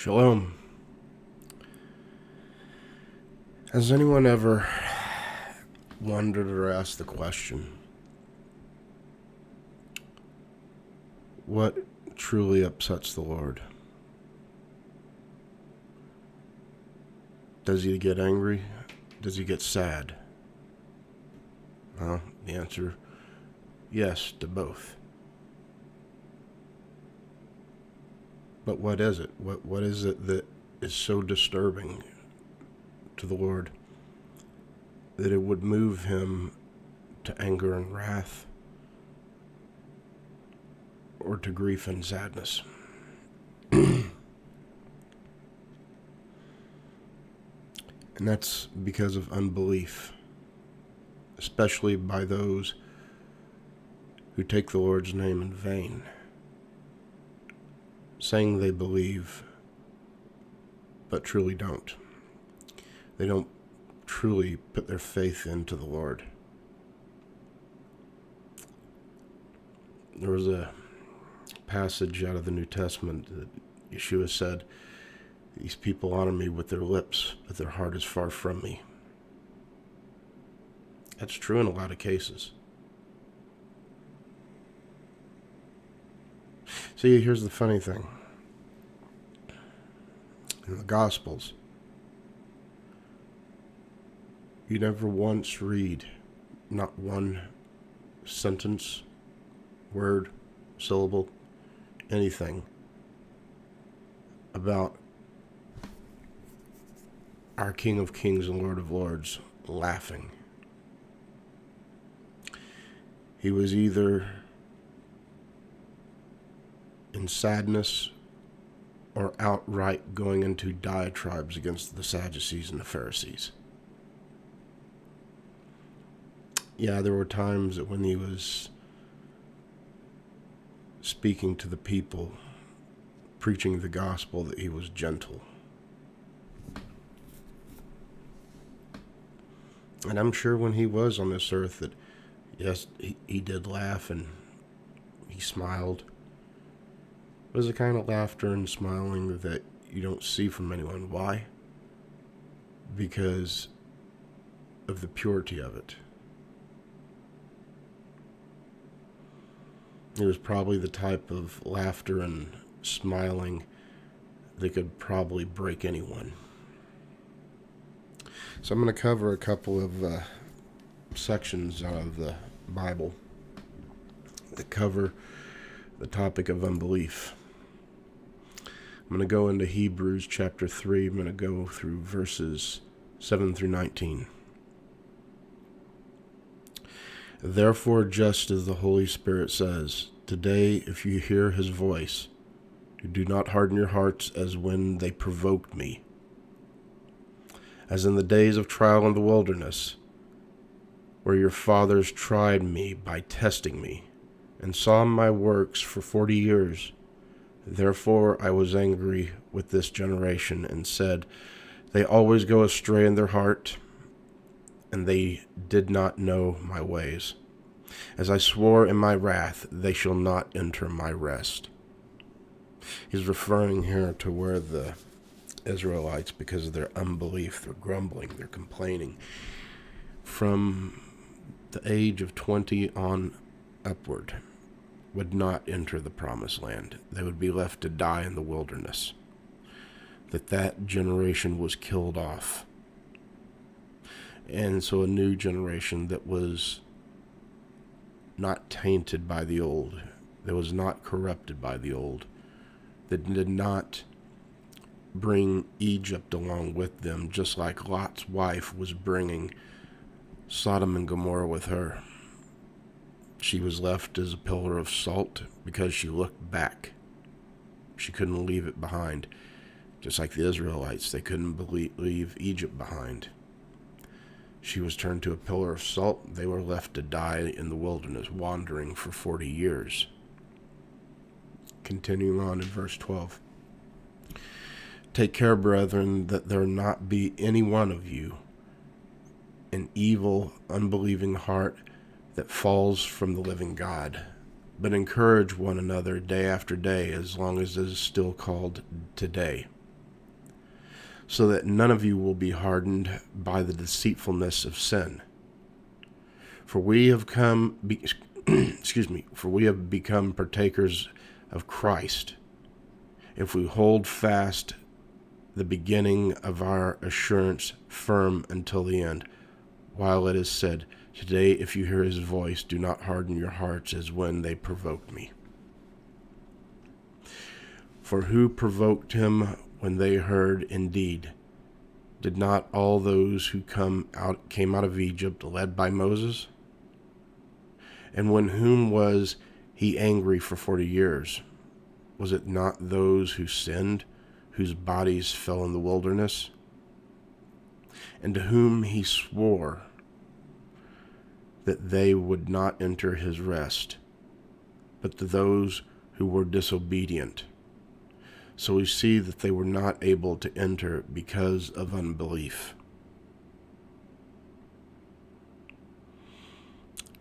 Shalom. Has anyone ever wondered or asked the question, what truly upsets the Lord? Does he get angry? Does he get sad? Well, the answer, yes, to both. But what is it? What is it that is so disturbing to the Lord that it would move him to anger and wrath, or to grief and sadness? And that's because of unbelief, especially by those who take the Lord's name in vain, saying they believe, but truly don't. They don't truly put their faith into the Lord. There was a passage out of the New Testament that Yeshua said, "These people honor me with their lips, but their heart is far from me." That's true in a lot of cases. See, here's the funny thing. In the Gospels, you never once read, not one sentence, word, syllable, anything about our King of Kings and Lord of Lords laughing. He was either in sadness or outright going into diatribes against the Sadducees and the Pharisees. Yeah, there were times that when he was speaking to the people, preaching the gospel, that he was gentle. And I'm sure when he was on this earth that, yes, he did laugh and he smiled. It was a kind of laughter and smiling that you don't see from anyone. Why? Because of the purity of it. It was probably the type of laughter and smiling that could probably break anyone. So I'm going to cover a couple of sections out of the Bible that cover the topic of unbelief. I'm going to go into Hebrews chapter 3. I'm going to go through verses 7 through 19. Therefore, just as the Holy Spirit says, today, if you hear his voice, do not harden your hearts as when they provoked me, as in the days of trial in the wilderness, where your fathers tried me by testing me, and saw my works for 40 years. Therefore I was angry with this generation, and said, they always go astray in their heart, and they did not know my ways. As I swore in my wrath, they shall not enter my rest. He's referring here to where the Israelites, because of their unbelief, they're grumbling, they're complaining, from the age of 20 on upward, would not enter the promised land. They would be left to die in the wilderness. That generation was killed off. And so a new generation that was not tainted by the old, that was not corrupted by the old, that did not bring Egypt along with them, just like Lot's wife was bringing Sodom and Gomorrah with her. She was left as a pillar of salt because she looked back. She couldn't leave it behind. Just like the Israelites, they couldn't leave Egypt behind. She was turned to a pillar of salt. They were left to die in the wilderness, wandering for 40 years. Continuing on in verse 12. Take care, brethren, that there not be any one of you an evil, unbelieving heart that falls from the living God, but encourage one another day after day, as long as it is still called today, so that none of you will be hardened by the deceitfulness of sin. For we have for we have become partakers of Christ, if we hold fast the beginning of our assurance firm until the end, while it is said, today if you hear his voice, do not harden your hearts as when they provoked me. For who provoked him when they heard? Indeed, did not all those who came out of Egypt led by Moses? And when whom was he angry for 40 years? Was it not those who sinned, whose bodies fell in the wilderness? And to whom he swore that they would not enter his rest, but to those who were disobedient. So we see that they were not able to enter because of unbelief.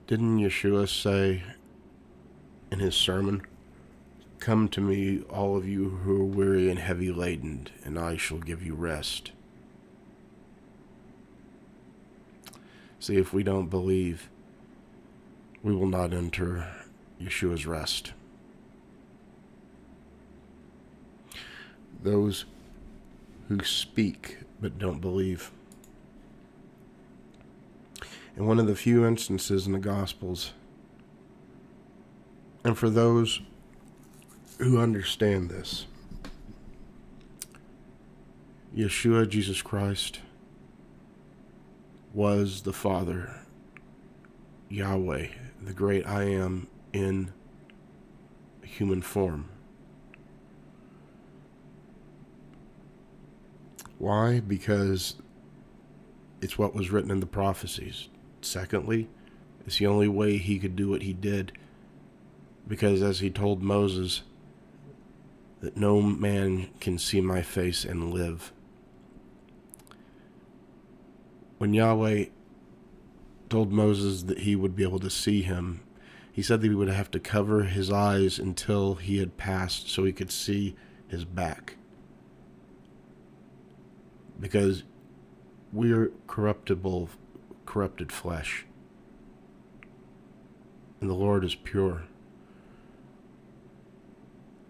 Didn't Yeshua say in his sermon, "Come to me, all of you who are weary and heavy laden, and I shall give you rest"? See, if we don't believe, we will not enter Yeshua's rest. Those who speak but don't believe. In one of the few instances in the Gospels, and for those who understand this, Yeshua, Jesus Christ, was the Father, Yahweh, the great I Am, in human form. Why? Because it's what was written in the prophecies. Secondly, it's the only way he could do what he did, because as he told Moses, that no man can see my face and live. When Yahweh told Moses that he would be able to see him, he said that he would have to cover his eyes until he had passed so he could see his back. Because we are corrupted flesh, and the Lord is pure.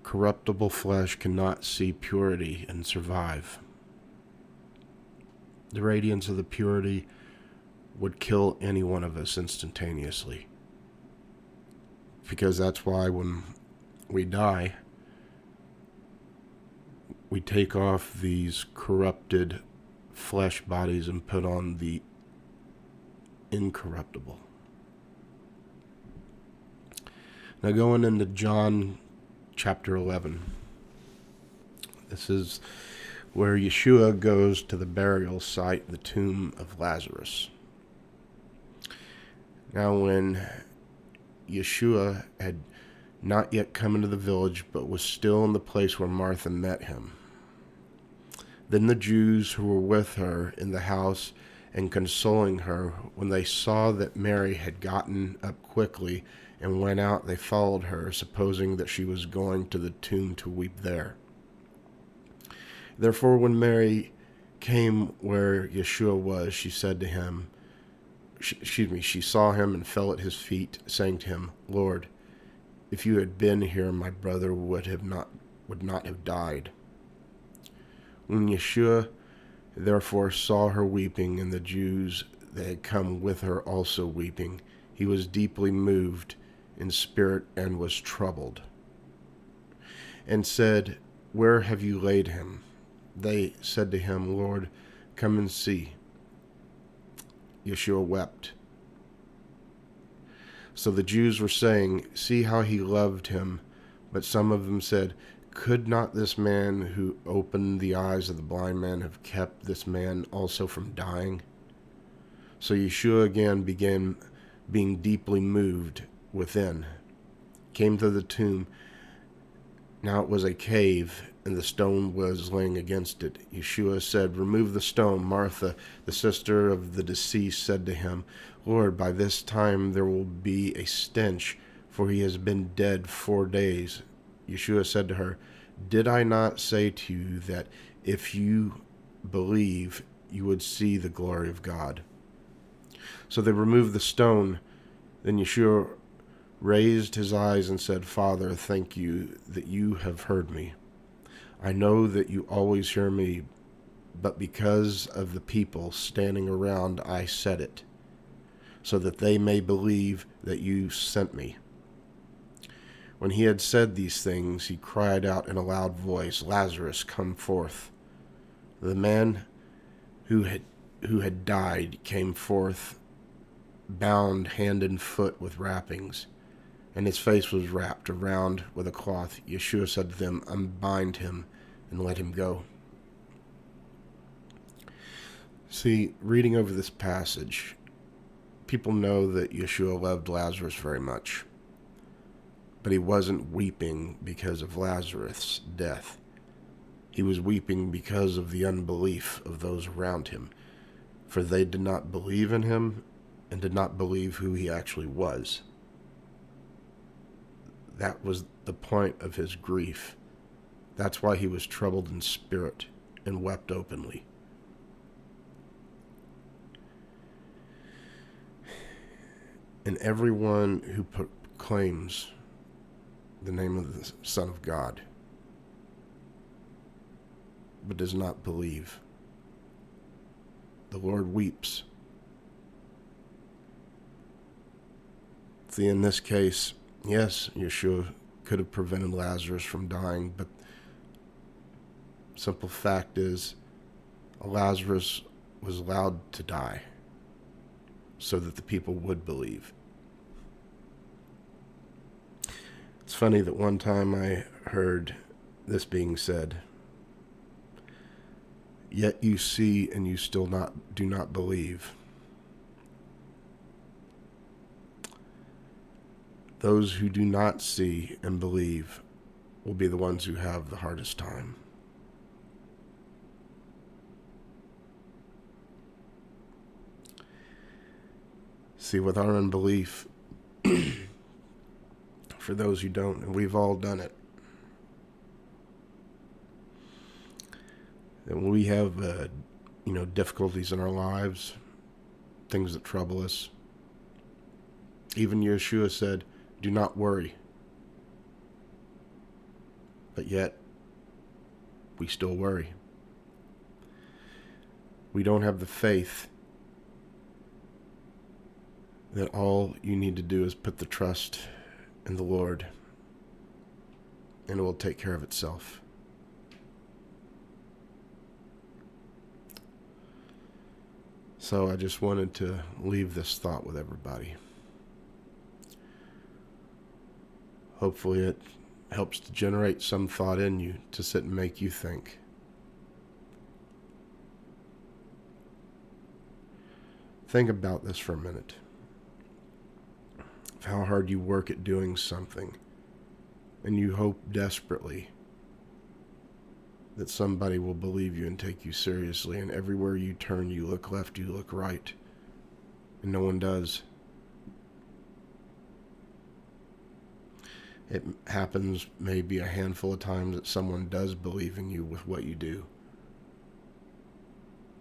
Corruptible flesh cannot see purity and survive. The radiance of the purity would kill any one of us instantaneously. Because that's why when we die, we take off these corrupted flesh bodies and put on the incorruptible. Now going into John chapter 11. This is where Yeshua goes to the burial site, the tomb of Lazarus. Now when Yeshua had not yet come into the village, but was still in the place where Martha met him, then the Jews who were with her in the house and consoling her, when they saw that Mary had gotten up quickly and went out, they followed her, supposing that she was going to the tomb to weep there. Therefore, when Mary came where Yeshua was, she said to him, she saw him and fell at his feet, saying to him, "Lord, if you had been here, my brother would not have died." When Yeshua therefore saw her weeping, and the Jews that had come with her also weeping, he was deeply moved in spirit and was troubled, and said, "Where have you laid him?" They said to him, "Lord, come and see." Yeshua wept. So the Jews were saying, "See how he loved him." But some of them said, "Could not this man who opened the eyes of the blind man have kept this man also from dying?" So Yeshua again began being deeply moved within, came to the tomb. Now it was a cave, and the stone was laying against it. Yeshua said, "Remove the stone." Martha, the sister of the deceased, said to him, "Lord, by this time there will be a stench, for he has been dead 4 days." Yeshua said to her, "Did I not say to you that if you believe, you would see the glory of God. So they removed the stone. Then Yeshua raised his eyes and said, Father, thank you that you have heard me. I know that you always hear me, but because of the people standing around, I said it, so that they may believe that you sent me. When he had said these things, he cried out in a loud voice, Lazarus, come forth. The man who had died came forth, bound hand and foot with wrappings, and his face was wrapped around with a cloth. Yeshua said to them, Unbind him and let him go. See, reading over this passage, people know that Yeshua loved Lazarus very much, but he wasn't weeping because of Lazarus' death. He was weeping because of the unbelief of those around him, for they did not believe in him and did not believe who he actually was. That was the point of his grief. That's why he was troubled in spirit and wept openly. And everyone who proclaims the name of the Son of God but does not believe, the Lord weeps. See, in this case, yes, Yeshua could have prevented Lazarus from dying, but simple fact is, Lazarus was allowed to die so that the people would believe. It's funny that one time I heard this being said, yet you see and you still do not believe. Those who do not see and believe will be the ones who have the hardest time. See, with our unbelief, for those who don't, and we've all done it, and when we have difficulties in our lives, things that trouble us, even Yeshua said, do not worry. But yet, we still worry. We don't have the faith that all you need to do is put the trust in the Lord, and it will take care of itself. So I just wanted to leave this thought with everybody. Hopefully it helps to generate some thought in you to sit and make you think. Think about this for a minute. Of how hard you work at doing something, and you hope desperately that somebody will believe you and take you seriously, and everywhere you turn, you look left, you look right, and no one does. It happens maybe a handful of times that someone does believe in you with what you do.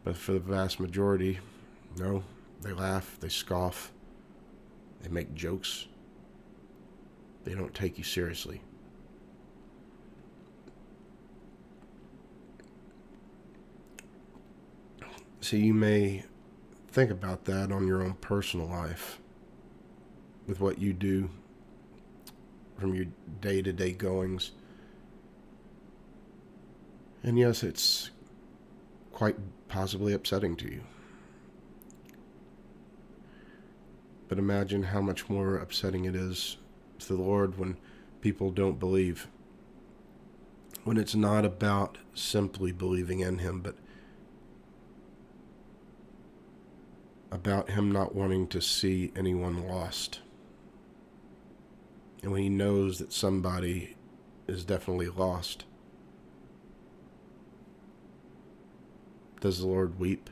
But for the vast majority, no, they laugh, they scoff, they make jokes. They don't take you seriously. So you may think about that on your own personal life with what you do from your day-to-day goings. And yes, it's quite possibly upsetting to you. But imagine how much more upsetting it is to the Lord when people don't believe. When it's not about simply believing in Him, but about Him not wanting to see anyone lost. And when He knows that somebody is definitely lost, does the Lord weep?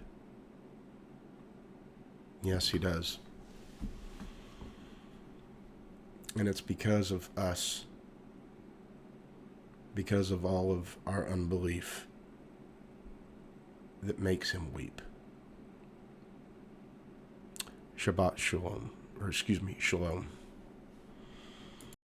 Yes, He does. And it's because of us, because of all of our unbelief. that makes him weep. Shabbat Shalom, or excuse me, Shalom.